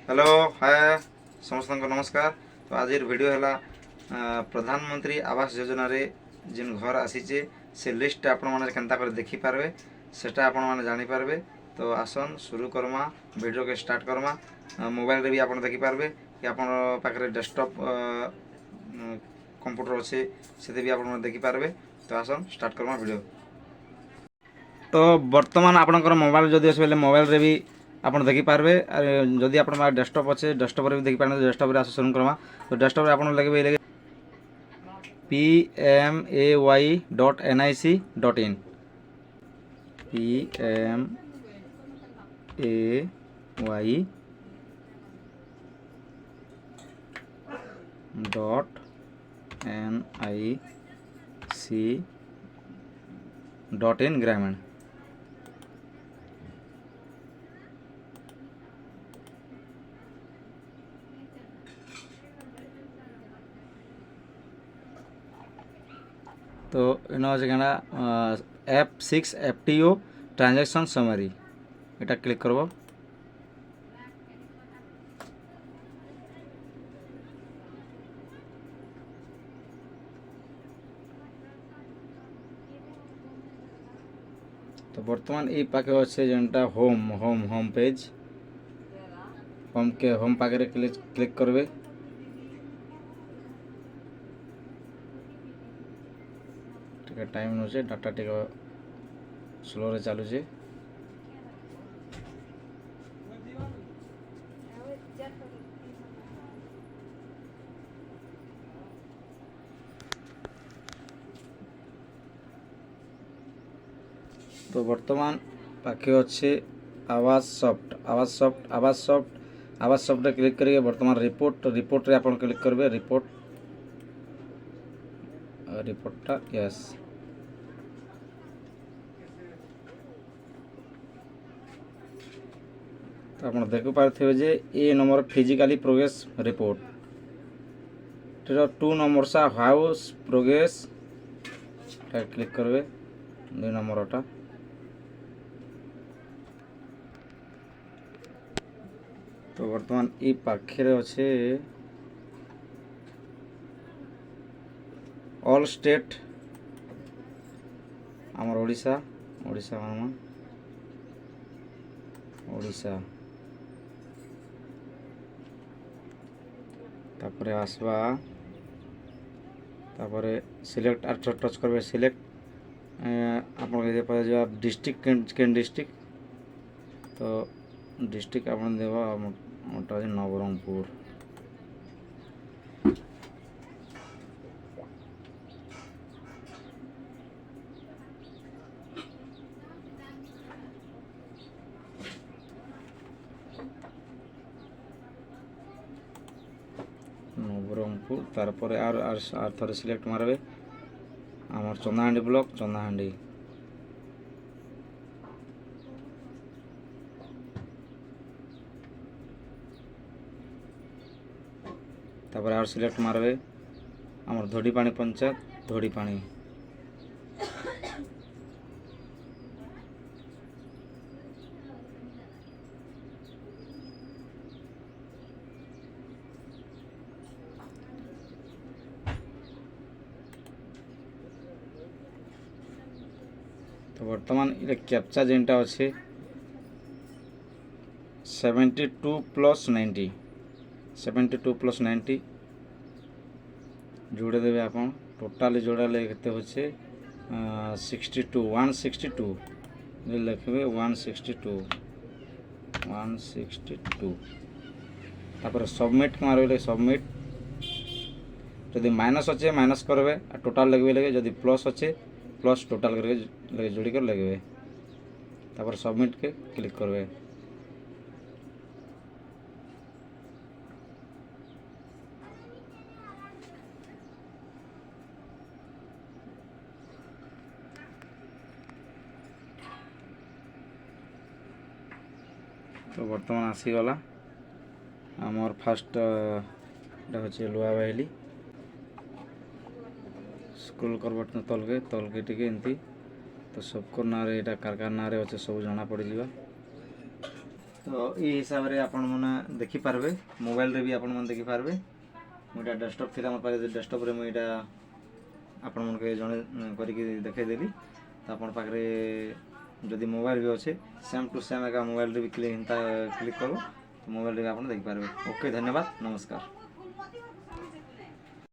Hello hi समस्त नमस्कार। तो आज वीडियो है प्रधानमंत्री आवास योजना रे जिन घर आसीचे से लिस्ट आपण मैंने केन्ता कर देखी पारबे सेटा आपण मैंने जानी पारबे। तो आसन शुरू करमा वीडियो के स्टार्ट करमा। मोबाइल रे भी आपण देखी पारबे कि आपण पाखरे डेस्कटॉप कंप्यूटर अच्छे से भी आपण देखी पारबे। तो आसन स्टार्ट करमा वीडियो। तो बर्तमान आपणकर मोबाइल जदि अच्छे मोबाइल रे भी ଆପଣ ଦେଖିପାରିବେ। ଯଦି ଆପଣଙ୍କ ଡେସ୍କଟପ୍ ଅଛି ଡେସ୍କଟପ୍ରେ ବି ଦେଖିପାରିବେ। ଡେସ୍କଟପ୍ରେ ଆସ ଶୁରୁ କରିବା। ତ ଡେସ୍କଟପ୍ରେ ଆପଣ ଲେଖିବେ pmay.nic.in pmay.nic.in ग्रामीण। तो इन अच्छे क्या F6 FTO ट्रांजैक्शन समरी এটা क्लिक करब। तो बर्तमान ये पाखे अच्छे जेनटा home home home page home के होम पाखे क्लिक करबे। टिके टाइम नौचे डाटा टिके स्लो रे चालू छे। तो वर्तमान पाखे अच्छे आवास सॉफ्ट क्लिक करिए। वर्तमान रिपोर्ट रे आपण क्लिक करबे। रिपोर्टटा यस तो आप देख पारे जे ए number physically progress report 2 number सा हाउस प्रोग्रेस क्लिक करबे 2 नंबरटा। तो वर्तमान ये पाखे अच्छे ऑल स्टेट आमर ओडिशा तापरे आसवा तापरे सिलेक्ट आर टच करबे। सिलेक्ट आपन जो डिस्ट्रिक्ट केन डिस्ट्रिक्ट तो डिस्ट्रिक्ट आपन देबा मोटा नवरंगपुर। नवरंगपुर तारपरे आर थोड़े सिलेक्ट मारबे आमर चंदाहांडी ब्लॉक चंदाहांडी। तापर आर सिलेक्ट मारबे आमर धोड़ीपाणी पंचायत धोड़ीपाणी। तो वर्तमान ये कैप्चा जेनटा अच्छे 72+90 जोड़े देवे आप टोटाली जोड़ाले केते होचे 162 लिखे 162 तापर सबमिट मारे सबमिट जदि माइनस अच्छे माइनस करबे टोटाल लगे जदि प्लस अच्छे प्लस टोटाल करके जोड़ी कर लगे तापर सबमिट के क्लिक करबे। तो बर्तमान आसीगला आमर फास्ट हे लुआ बाहिली स्क्रोल करब तलके टिके एमती। तो सबको ना रे कारखाना रे अच्छे सब जना पड़ जावा। तो ये हिसाब से आपण मैंने देखिपारे मोबाइल रे भी आपण मैंने देखिपारे मुझे डेस्कटॉप थी मोर पाखे डेस्कटॉप रे मुझे आपण मन के जड़े करके देखदेली तो आप पाखे जदि मोबाइल भी अच्छे सेम टू सेम एका मोबाइल रे भी क्लिक करो तो मोबाइल रे भी आप देखिपारे। ओके धन्यवाद नमस्कार।